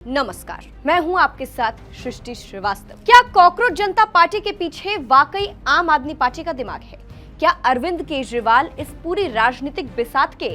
नमस्कार, मैं हूं आपके साथ सृष्टि श्रीवास्तव। क्या कॉकरोच जनता पार्टी के पीछे वाकई आम आदमी पार्टी का दिमाग है? क्या अरविंद केजरीवाल इस पूरी राजनीतिक बिसात के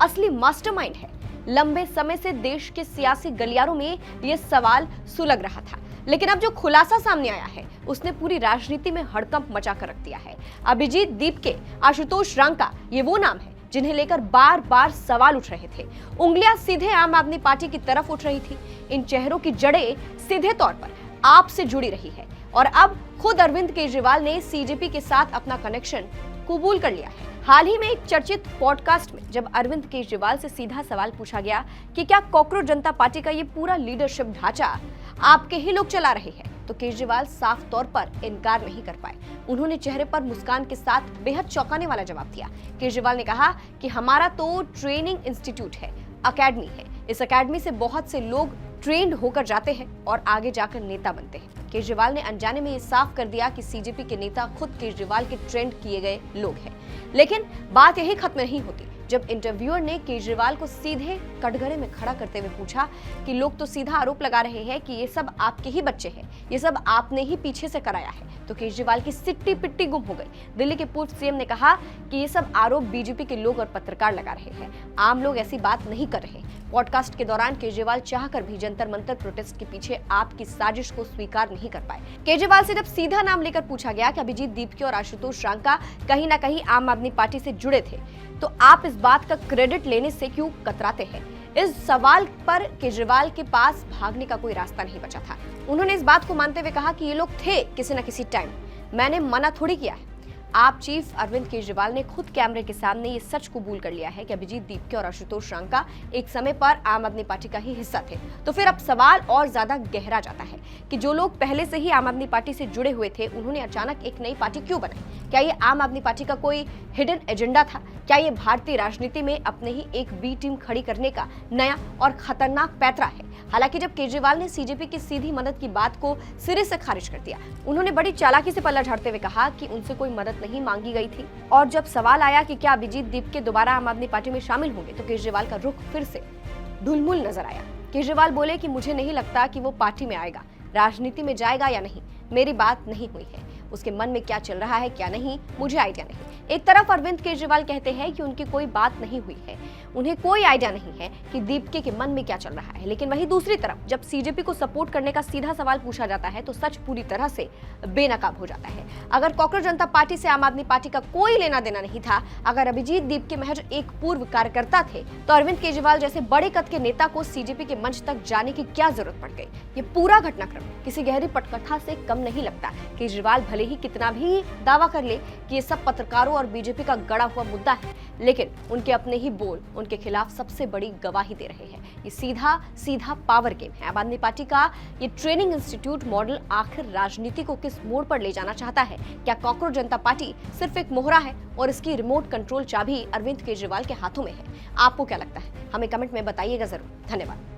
असली मास्टरमाइंड है? लंबे समय से देश के सियासी गलियारों में यह सवाल सुलग रहा था, लेकिन अब जो खुलासा सामने आया है उसने पूरी राजनीति में हड़कंप मचा कर रख दिया है। अभिजीत दीपके, आशुतोष रांका, ये वो नाम है जिन्हें लेकर बार बार सवाल उठ रहे थे। उंगलियां सीधे आम आदमी पार्टी की तरफ उठ रही थी। इन चेहरों की जड़ें सीधे तौर पर आप से जुड़ी रही है और अब खुद अरविंद केजरीवाल ने सीजेपी के साथ अपना कनेक्शन कबूल कर लिया है। हाल ही में एक चर्चित पॉडकास्ट में जब अरविंद केजरीवाल से सीधा सवाल पूछा गया कि क्या कॉकरोच जनता पार्टी का ये पूरा लीडरशिप ढांचा आपके ही लोग चला रहे हैं, तो केजरीवाल साफ तौर पर इनकार नहीं कर पाए। उन्होंने चेहरे पर मुस्कान के साथ बेहद चौंकाने वाला जवाब दिया। केजरीवाल ने कहा कि हमारा तो ट्रेनिंग इंस्टीट्यूट है, अकेडमी है। इस अकेडमी से बहुत से लोग ट्रेंड होकर जाते हैं और आगे जाकर नेता बनते हैं। केजरीवाल ने अनजाने में ये साफ कर दिया कि सीजेपी के नेता खुद केजरीवाल के ट्रेंड किए गए लोग हैं। लेकिन बात यही खत्म नहीं होती जब इंटरव्यूअर ने केजरीवाल को सीधे कटघरे में खड़ा करते हुए पूछा कि लोग तो सीधा आरोप लगा रहे हैं कि ये सब आपके ही बच्चे हैं, ये सब आपने ही पीछे से कराया है। तो केजरीवाल की सिट्टी पिट्टी गुम हो गई। दिल्ली के पूर्व सीएम ने कहा कि ये सब आरोप बीजेपी के लोग और पत्रकार लगा रहे हैं, आम लोग ऐसी बात नहीं कर रहे। पॉडकास्ट के दौरान केजरीवाल चाहकर भी जंतर मंतर प्रोटेस्ट के पीछे आपकी साजिश को स्वीकार नहीं कर पाए। केजरीवाल से जब सीधा नाम लेकर पूछा गया कि अभिजीत दीपके और आशुतोष रांका कहीं ना कहीं आम आदमी पार्टी से जुड़े थे, तो आप इस बात का क्रेडिट लेने से क्यों कतराते हैं? इस सवाल पर केजरीवाल के पास भागने का कोई रास्ता नहीं बचा था। उन्होंने इस बात को मानते हुए कहा कि ये लोग थे किसी न किसी टाइम, मैंने मना थोड़ी किया है। आप चीफ अरविंद केजरीवाल ने खुद कैमरे के सामने ये सच कबूल कर लिया है कि अभिजीत दीपके और आशुतोष रांका एक समय पर आम आदमी पार्टी का ही हिस्सा थे। तो फिर अब सवाल और ज्यादा गहरा जाता है कि जो लोग पहले से ही आम आदमी पार्टी से जुड़े हुए थे, उन्होंने अचानक एक नई पार्टी क्यों बनाई? क्या ये आम आदमी पार्टी का कोई हिडन एजेंडा था? क्या ये भारतीय राजनीति में अपने ही एक बी टीम खड़ी करने का नया और खतरनाक पैंतरा है? हालांकि जब केजरीवाल ने सीजेपी की सीधी मदद की बात को सिरे से खारिज कर दिया, उन्होंने बड़ी चालाकी से पल्ला झाड़ते हुए कहा कि उनसे कोई मदद नहीं मांगी गई थी। और जब सवाल आया कि क्या अभिजीत दीपके दोबारा आम आदमी पार्टी में शामिल होंगे, तो केजरीवाल का रुख फिर से ढुलमुल नजर आया। केजरीवाल बोले कि मुझे नहीं लगता कि वो पार्टी में आएगा, राजनीति में जाएगा या नहीं, मेरी बात नहीं हुई है। उसके मन में क्या चल रहा है क्या नहीं, मुझे आइडिया नहीं। एक तरफ अरविंद केजरीवाल कहते हैं कि उनकी कोई बात नहीं हुई है, उन्हें कोई आइडिया नहीं है कि दीपके के मन में क्या चल रहा है, लेकिन वहीं दूसरी तरफ जब सीजेपी को सपोर्ट करने का सीधा सवाल पूछा जाता है तो सच पूरी तरह से बेनकाब हो जाता है। अगर कॉकरोच जनता पार्टी से आम आदमी पार्टी का कोई लेना देना नहीं था, अगर अभिजीत दीपके महज एक पूर्व कार्यकर्ता थे, तो अरविंद केजरीवाल जैसे बड़े कद के नेता को सीजेपी के मंच तक जाने की क्या जरूरत पड़ गई? ये पूरा घटनाक्रम किसी गहरी पटकथा से कम नहीं लगता। केजरीवाल भले ही कितना भी दावा कर ले कि ये सब पत्रकारों और बीजेपी का गड़ा हुआ मुद्दा है, लेकिन उनके अपने ही बोल उनके खिलाफ सबसे बड़ी गवाही दे रहे हैं। ये सीधा सीधा पावर गेम है। आम आदमी पार्टी का ये ट्रेनिंग इंस्टीट्यूट मॉडल आखिर राजनीति को किस मोड़ पर ले जाना चाहता है? क्या कॉकरोच जनता पार्टी सिर्फ एक मोहरा है और इसकी रिमोट कंट्रोल चाबी अरविंद केजरीवाल के हाथों में है? आपको क्या लगता है? हमें कमेंट में बताइएगा जरूर। धन्यवाद।